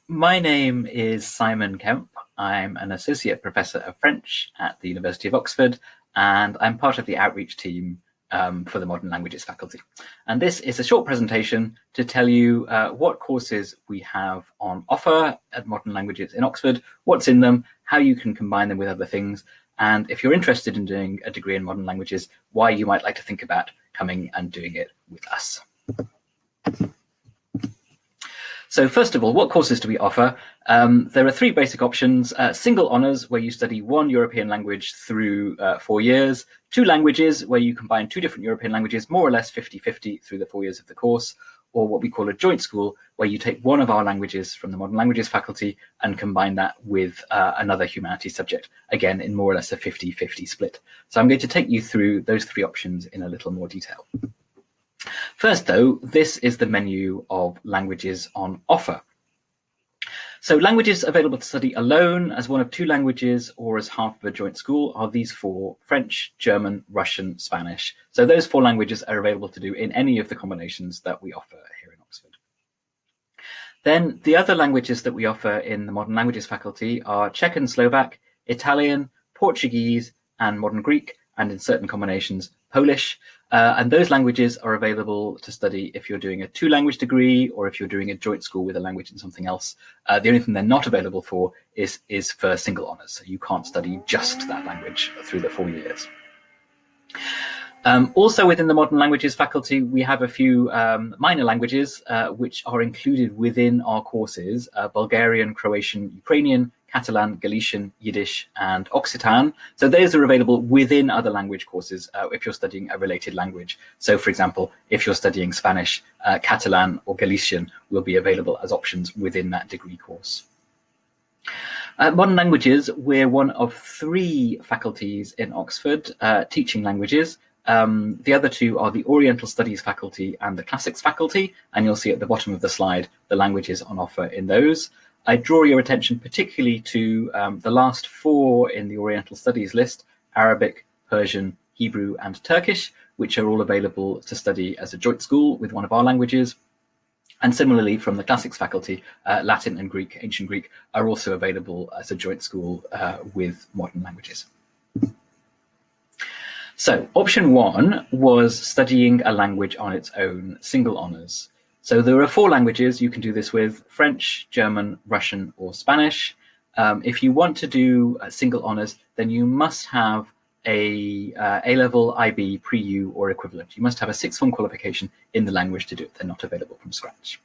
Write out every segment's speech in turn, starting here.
My name is Simon Kemp. I'm an Associate Professor of French at the University of Oxford, and I'm part of the outreach team for the Modern Languages faculty. And this is a short presentation to tell you what courses we have on offer at Modern Languages in Oxford, what's in them, how you can combine them with other things, and if you're interested in doing a degree in Modern Languages, why you might like to think about coming and doing it with us. So first of all, what courses do we offer? There are three basic options: single honours, where you study one European language through 4 years; two languages, where you combine two different European languages, more or less 50-50 through the 4 years of the course; or what we call a joint school, where you take one of our languages from the Modern Languages faculty and combine that with another humanities subject, again in more or less a 50-50 split. So I'm going to take you through those three options in a little more detail. First, though, this is the menu of languages on offer. So languages available to study alone as one of two languages or as half of a joint school are these four: French, German, Russian, Spanish. So those four languages are available to do in any of the combinations that we offer here in Oxford. Then the other languages that we offer in the Modern Languages faculty are Czech and Slovak, Italian, Portuguese, and Modern Greek, and in certain combinations, Polish. And those languages are available to study if you're doing a two-language degree or if you're doing a joint school with a language and something else. The only thing they're not available for is for single honours. So you can't study just that language through the 4 years. Also within the Modern Languages faculty, we have a few minor languages which are included within our courses: Bulgarian, Croatian, Ukrainian, Catalan, Galician, Yiddish, and Occitan. So those are available within other language courses if you're studying a related language. So for example, if you're studying Spanish, Catalan or Galician will be available as options within that degree course. Modern Languages, we're one of three faculties in Oxford teaching languages. The other two are the Oriental Studies faculty and the Classics faculty, and you'll see at the bottom of the slide the languages on offer in those. I draw your attention particularly to the last four in the Oriental Studies list: Arabic, Persian, Hebrew, and Turkish, which are all available to study as a joint school with one of our languages. And similarly, from the Classics faculty, Latin and Greek, Ancient Greek, are also available as a joint school with Modern Languages. So option one was studying a language on its own, single honours. So there are four languages you can do this with: French, German, Russian, or Spanish. If you want to do single honours, then you must have a A-level, IB, pre-U, or equivalent. You must have a sixth form qualification in the language to do it. They're not available from scratch.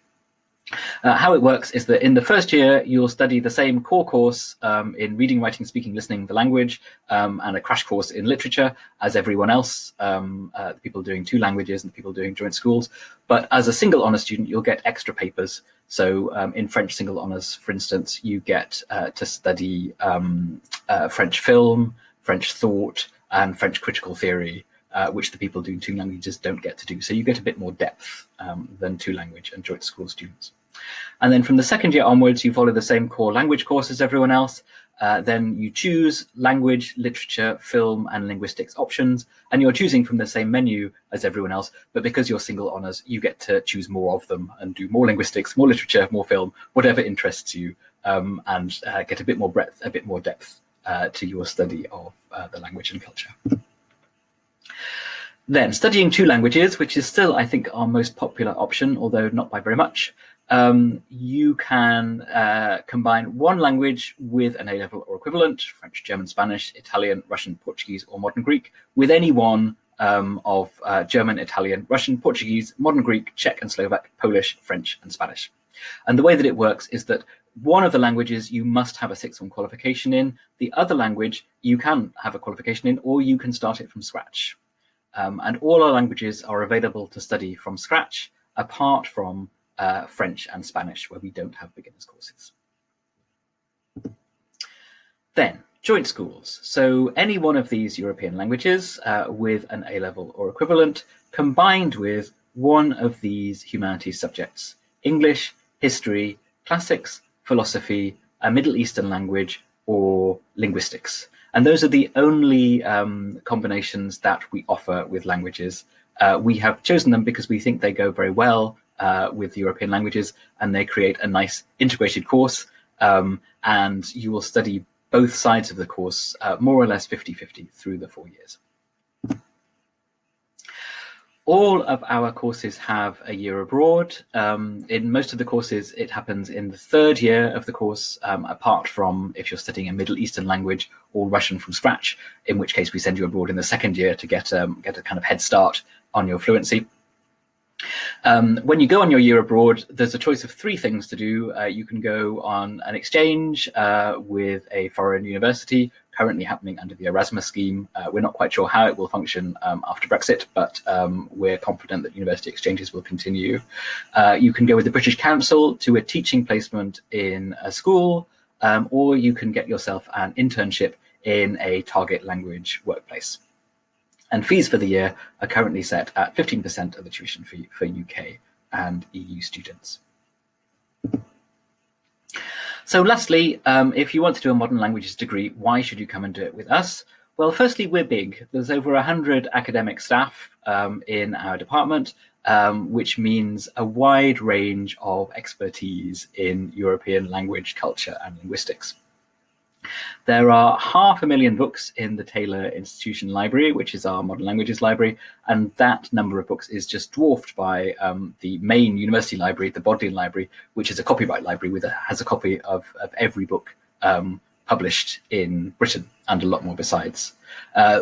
How it works is that in the first year, you'll study the same core course in reading, writing, speaking, listening, the language, and a crash course in literature as everyone else, the people doing two languages and the people doing joint schools. But as a single honours student, you'll get extra papers. So in French single honours, for instance, you get to study French film, French thought, and French critical theory, which the people doing two languages don't get to do. So you get a bit more depth than two language and joint school students. And then from the second year onwards, you follow the same core language course as everyone else. Then you choose language, literature, film, and linguistics options, and you're choosing from the same menu as everyone else. But because you're single honours, you get to choose more of them and do more linguistics, more literature, more film, whatever interests you, and get a bit more breadth, a bit more depth to your study of the language and culture. Then studying two languages, which is still, I think, our most popular option, although not by very much. You can combine one language with an A-level or equivalent: French, German, Spanish, Italian, Russian, Portuguese, or Modern Greek, with any one of German, Italian, Russian, Portuguese, Modern Greek, Czech and Slovak, Polish, French, and Spanish. And the way that it works is that one of the languages you must have a sixth form qualification in. The other language you can have a qualification in, or you can start it from scratch. And all our languages are available to study from scratch, apart from French and Spanish, where we don't have beginners courses. Then, joint schools. So any one of these European languages with an A-level or equivalent, combined with one of these humanities subjects: English, history, classics, philosophy, a Middle Eastern language, or linguistics. And those are the only combinations that we offer with languages. We have chosen them because we think they go very well with European languages, and they create a nice integrated course, and you will study both sides of the course more or less 50-50 through the 4 years. All of our courses have a year abroad. In most of the courses, it happens in the 3rd year of the course, apart from if you're studying a Middle Eastern language or Russian from scratch, in which case we send you abroad in the 2nd year to get a kind of head start on your fluency. When you go on your year abroad, there's a choice of 3 things to do. You can go on an exchange with a foreign university, currently happening under the Erasmus scheme. We're not quite sure how it will function after Brexit, but we're confident that university exchanges will continue. You can go with the British Council to a teaching placement in a school, or you can get yourself an internship in a target language workplace. And fees for the year are currently set at 15% of the tuition fee for UK and EU students. So lastly, if you want to do a modern languages degree, why should you come and do it with us? Well, firstly, we're big. There's over 100 academic staff in our department, which means a wide range of expertise in European language, culture, and linguistics. There are 500,000 books in the Taylor Institution Library, which is our modern languages library, and that number of books is just dwarfed by the main university library, the Bodleian Library, which is a copyright library has a copy of every book published in Britain, and a lot more besides.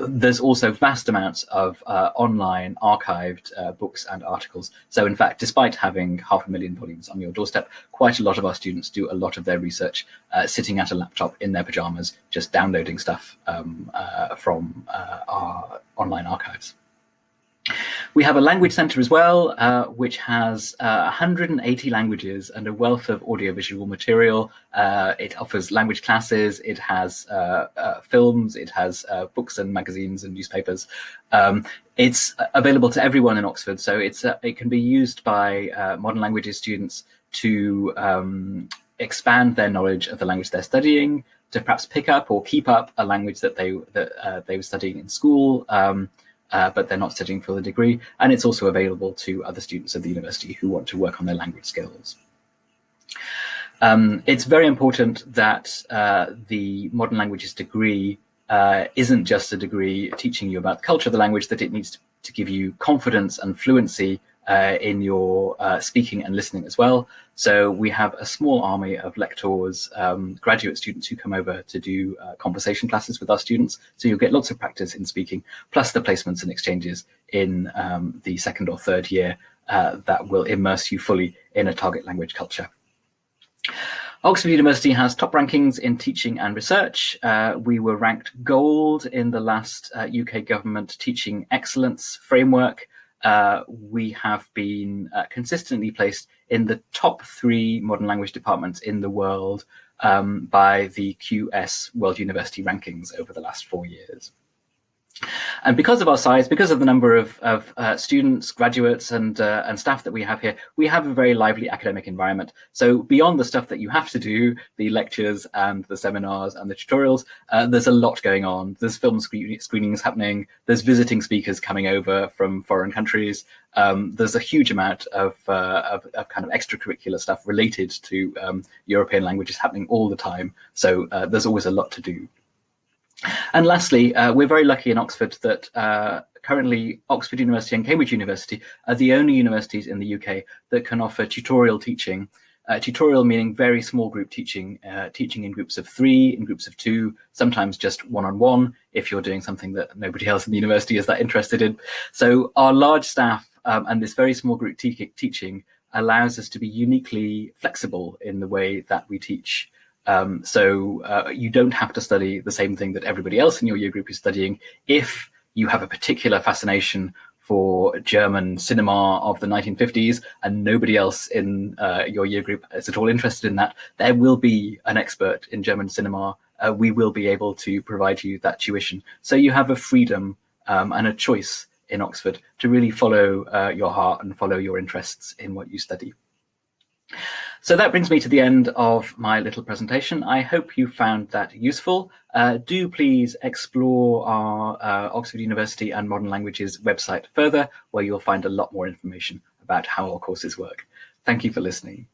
There's also vast amounts of online archived books and articles. So in fact, despite having 500,000 volumes on your doorstep, quite a lot of our students do a lot of their research sitting at a laptop in their pajamas, just downloading stuff from our online archives. We have a language centre as well, which has 180 languages and a wealth of audiovisual material. It offers language classes, it has films, it has books and magazines and newspapers. It's available to everyone in Oxford, so it can be used by modern languages students to expand their knowledge of the language they're studying, to perhaps pick up or keep up a language that they were studying in school, but they're not studying for the degree, and it's also available to other students at the university who want to work on their language skills. It's very important that the modern languages degree isn't just a degree teaching you about the culture of the language, that it needs to give you confidence and fluency in your speaking and listening as well. So we have a small army of lectors, graduate students who come over to do conversation classes with our students. So you'll get lots of practice in speaking, plus the placements and exchanges in the 2nd or 3rd year that will immerse you fully in a target language culture. Oxford University has top rankings in teaching and research. We were ranked gold in the last UK government teaching excellence framework. We have been consistently placed in the top 3 modern language departments in the world by the QS World University Rankings over the last 4 years. And because of our size, because of the number of students, graduates, and staff that we have here, we have a very lively academic environment. So beyond the stuff that you have to do, the lectures and the seminars and the tutorials, there's a lot going on. There's film screenings happening. There's visiting speakers coming over from foreign countries. There's a huge amount of kind of extracurricular stuff related to European languages happening all the time. So there's always a lot to do. And lastly, we're very lucky in Oxford that currently Oxford University and Cambridge University are the only universities in the UK that can offer tutorial teaching. Tutorial meaning very small group teaching, teaching in groups of 3, in groups of 2, sometimes just one-on-one if you're doing something that nobody else in the university is that interested in. So our large staff and this very small group teaching allows us to be uniquely flexible in the way that we teach. So you don't have to study the same thing that everybody else in your year group is studying. If you have a particular fascination for German cinema of the 1950s and nobody else in your year group is at all interested in that, there will be an expert in German cinema. We will be able to provide you that tuition. So you have a freedom and a choice in Oxford to really follow your heart and follow your interests in what you study. So that brings me to the end of my little presentation. I hope you found that useful. Do please explore our Oxford University and Modern Languages website further, where you'll find a lot more information about how our courses work. Thank you for listening.